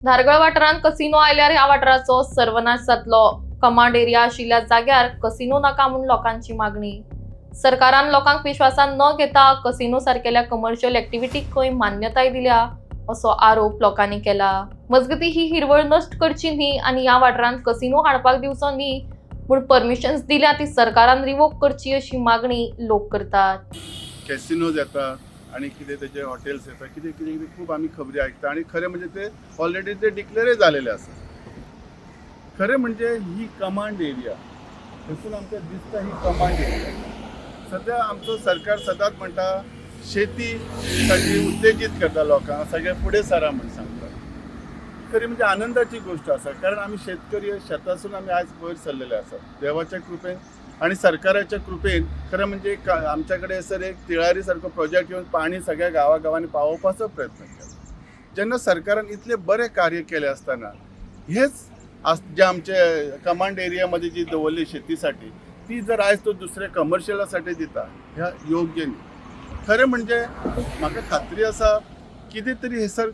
धारगळ वाठारांत कसिनो आयल्यार ह्या वाठाराचो सर्वनाश जातलो। कमांड एरिया आशिल्ल्या जाग्यार कसिनो नाका म्हूण लोकांची मागणी। सरकारान लोकांक विश्वासान न घेता कसिनो सारकेल्या कमर्शियल एक्टिव्हिटीक खंय मान्यताय दिल्या असो आरोप लोकांनी केला। मजगती ही हिरवळ नश्ट करची न्ही आनी ह्या वाठारांत कसिनो हाडपाक दिवचो न्ही म्हूण परमिशन्स दिल्या ती सरकारान रिवोक करची अशी मागणी लोक करतात। कॅसिनोज येता आणि कितें तेजे हॉटेल्स येता कितें कितें कितें खूब आमी खबरी आयकता आणि खरें म्हणजे ते ऑलरेडी ते डिक्लेअरय जालेले आसा। खरें म्हणजे ही कमांड एरिया थंयसून आमकां दिसता ही कमांड एरिया। सद्या आमचो सरकार सदांच म्हणटा शेतीसाठी उत्तेजीत करता लोकांक, सगळे फुडें सरा म्हण सांगता। खरी म्हणजे आनंदाची गोष्ट आसा, कारण आमी शेतकरी शेतासून आमी आयज वयर सरलेले आसा देवाच्या कृपेन आणि सरकाराच्या कृपेन। खरं म्हणजे आमच्याकडे सर एक तिळारी सारको प्रोजेक्ट येऊन पाणी सगळ्या गावागावांनी पावोवपाचो प्रयत्न केला। जेन्ना सरकारान इतले बरे कार्य केले असताना हेच जे आमचे कमांड एरियामध्ये जी दवरली शेतीसाठी ती जर आयज तो दुसऱ्या कमर्शियलासाठी दिता ह्या योग्य न्ही। खरें म्हणजे म्हाका खात्री आसा कितें तरी हेसर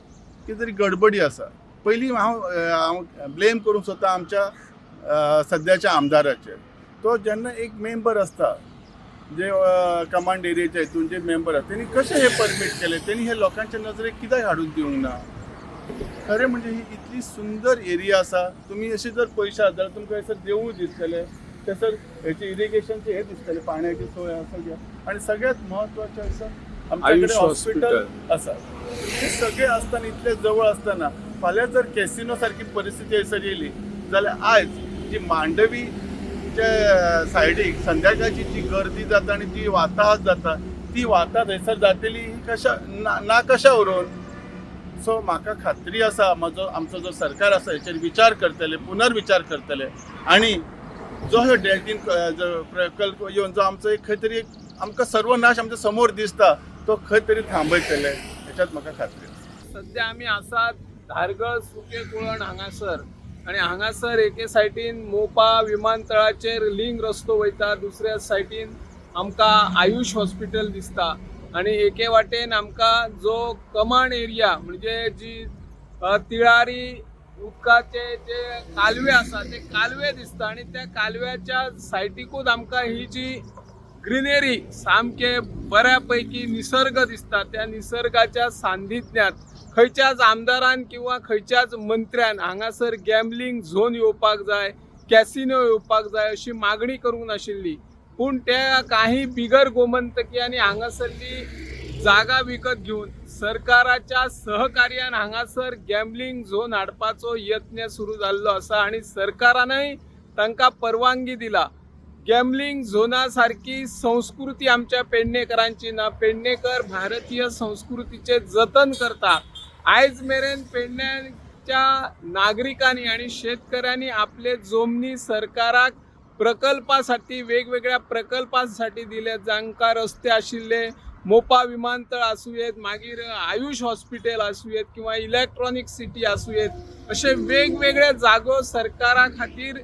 कितें तरी गडबडी आसा। पयलीं हांव ब्लेम करूंक सोदता आमच्या सद्याच्या आमदाराचेर। तो जेन्ना एक मेंबर असता जे कमांड एरियाचे हितून जे मेंबर आसा त्यांनी कशें हे परमीट केले, त्यांनी हे लोकांच्या नजरेक कित्याक हाडून दिवंक ना। खरें म्हणजे ही इतली सुंदर एरिया आसा, तुमी अशी जर पयशे आसा जाल्यार तुमकां हयसर देवूळ दिसतलें, थंयसर हेचे इरिगेशनचे हे दिसतलें, पाण्याची सोय आसा घ्या आणि सगळ्यात म्हत्वाचें आसा आमच्याकडे हॉस्पिटल आसा। हे सगळे असताना इतले जवळ असताना फाल्यां जर कॅसिनो सारकी परिस्थिती हयसर येयली जाल्यार आयज जी मांडवी सायडीक संध्याकाळची जी गर्दी जाता आणि जी वाताहत जाता ती वाताहत हयसर जातली कशा ना कशा व्हरून। सो म्हाका खात्री आसा आमचो जो सरकार आसा हेचेर विचार करतले, पुनर्विचार करतले आणि जो ह्यो डेल्टीन प्रकल्प येवन जो आमचो एक खंय तरी आमकां सर्वनाश आमच्या समोर दिसता तो खंय तरी थांबयतले हेच्यात म्हाका खात्री आसा। सध्या आमी आसात धारगळ सुके कुळण हांगासर आणि हांगासर एके सायडीन मोपा विमानतळाचेर लिंक रस्तो वयता, दुसऱ्या सायडीन आमकां आयुष हॉस्पिटल दिसता आणि एके वाटेन आमकां जो कमांड एरिया म्हणजे जी तिळारी उदकाचे जे कालवे आसा ते कालवे दिसता आणि त्या कालव्याच्या सायडीकूच आमकां ही जी ग्रीनरी सामके बऱ्यापैकी निसर्ग दिसता। त्या निसर्गाच्या सान्निध्यात खंयच्याच आमदारान किंवा खंयच्याच मंत्र्यान हांगासर गॅमलिंग झोन येवपाक जाय, कॅसिनो येवपाक जाय अशी मागणी करूंक नाशिल्ली। पूण त्या काही बिगर गोमंतकीयांनी हांगासरली जागा विकत घेवन सरकाराच्या सहकार्यान हांगासर गॅमलिंग झोन हाडपाचो यत्न सुरू जाल्लो आसा आणि सरकारानय तांकां परवानगी दिला। गॅमलिंग झोना सारकी संस्कृती आमच्या पेडणेकरांची ना। पेडणेकर भारतीय संस्कृतीचे जतन करता। आयज मेरेन पेडण्याच्या नागरिकांनी आणि शेतकऱ्यांनी आपले जमनी सरकाराक प्रकल्पासाठी वेगवेगळ्या प्रकल्पांसाठी दिले, जांकां रस्ते आशिल्ले, मोपा विमानतळ आसूयेत, मागीर आयुष हॉस्पिटल आसूयेत किंवा इलेक्ट्रॉनिक सिटी आसूयेत, अशे वेगवेगळे जागो सरकारा खातीर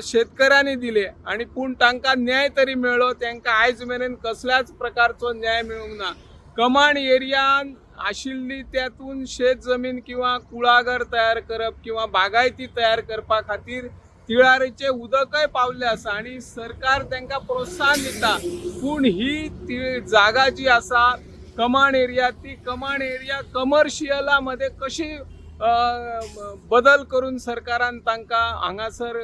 शेतकऱ्यांनी दिले आणि पूण तांकां न्याय तरी मेळ्ळो। तांकां आयज मेरेन कसल्याच प्रकारचो न्याय मेळूंक ना। कमांड एरियान आशिल्ली त्यातून शेत जमीन किंवा कुळागर तयार करप किंवा बागायती तयार करपा खातीर तिळारीचे उदकय पावले आसा आणि सरकार तांकां प्रोत्साहन दिता। पूण ही जागा जी आसा कमांड एरिया, ती कमांड एरिया कमर्शियलामध्ये कशी बदल करून सरकारान तांकां हांगासर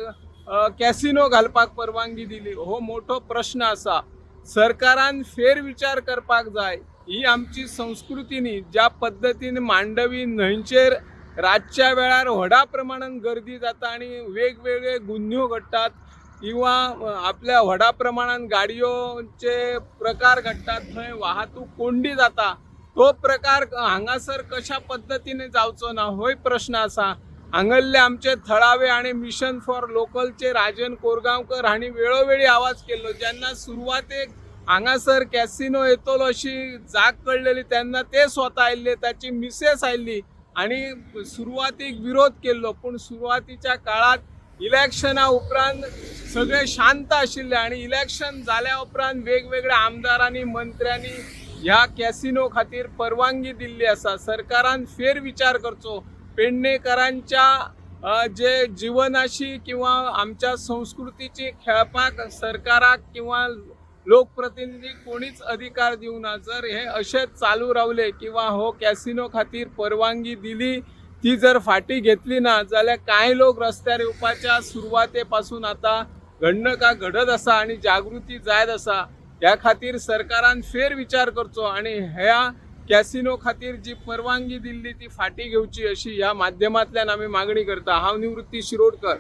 कॅसिनो घालपाक परवानगी दिली हो मोठो प्रश्न आसा। सरकारान फेरविचार करपाक जाय। ही आमची संस्कृती न्ही। ज्या पद्धतीन मांडवी न्हंयचेर रातच्या वेळार व्हडा प्रमाणान गर्दी जाता आणि वेगवेगळे गुन्ह्यो घडटात किंवा आपल्या व्हडा प्रमाणान गाडयोचे प्रकार घडटात, थंय वाहतूक कोंडी जाता, तो प्रकार हांगासर कशा पद्धतीने जावचो ना होय प्रश्न आसा। हांगल्ले आमचे थळावे आणि मिशन फॉर लोकलचे राजन कोरगांवकर हांणी वेळोवेळी आवाज केल्लो। जेन्ना सुरवातेक हांगासर कॅसिनो येतलो अशी जाग कळलेली तेन्ना ते स्वता आयिल्ले, ताची मिसेस आयिल्ली आणि सुरवातीक विरोध केल्लो। पूण सुरवातीच्या काळात इलेक्शना उपरांत सगळे शांत आशिल्ले आणि इलेक्शन जाल्या उपरांत वेगवेगळ्या आमदारांनी मंत्र्यांनी ह्या कॅसिनो खातीर परवानगी दिल्ली आसा। सरकारान फेरविचार करचो। पेडणेकरांच्या जे जीवनाशी किंवा आमच्या संस्कृतीची खेळपाक सरकाराक किंवा लोकप्रतिनिधी कोणीच अधिकार दिवना. जर हे असेच चालू रावले किंवा हो कॅसिनो खातीर परवानगी दिली ती जर फाटी घेतली ना जाल्यार कांय लोक रस्त्यार येवपाच्या सुरवाते पासून आता घडणं का घडत आसा आणि जागृती जायत आसा. ह्या खातीर सरकारान फेर विचार करचो आणि ह्या कॅसिनो खातीर जी परवानगी दिल्ली ती फाटी घेवची अशी ह्या माध्यमांतल्यान आमी मागणी करता. हांव निवृत्ती शिरोडकर.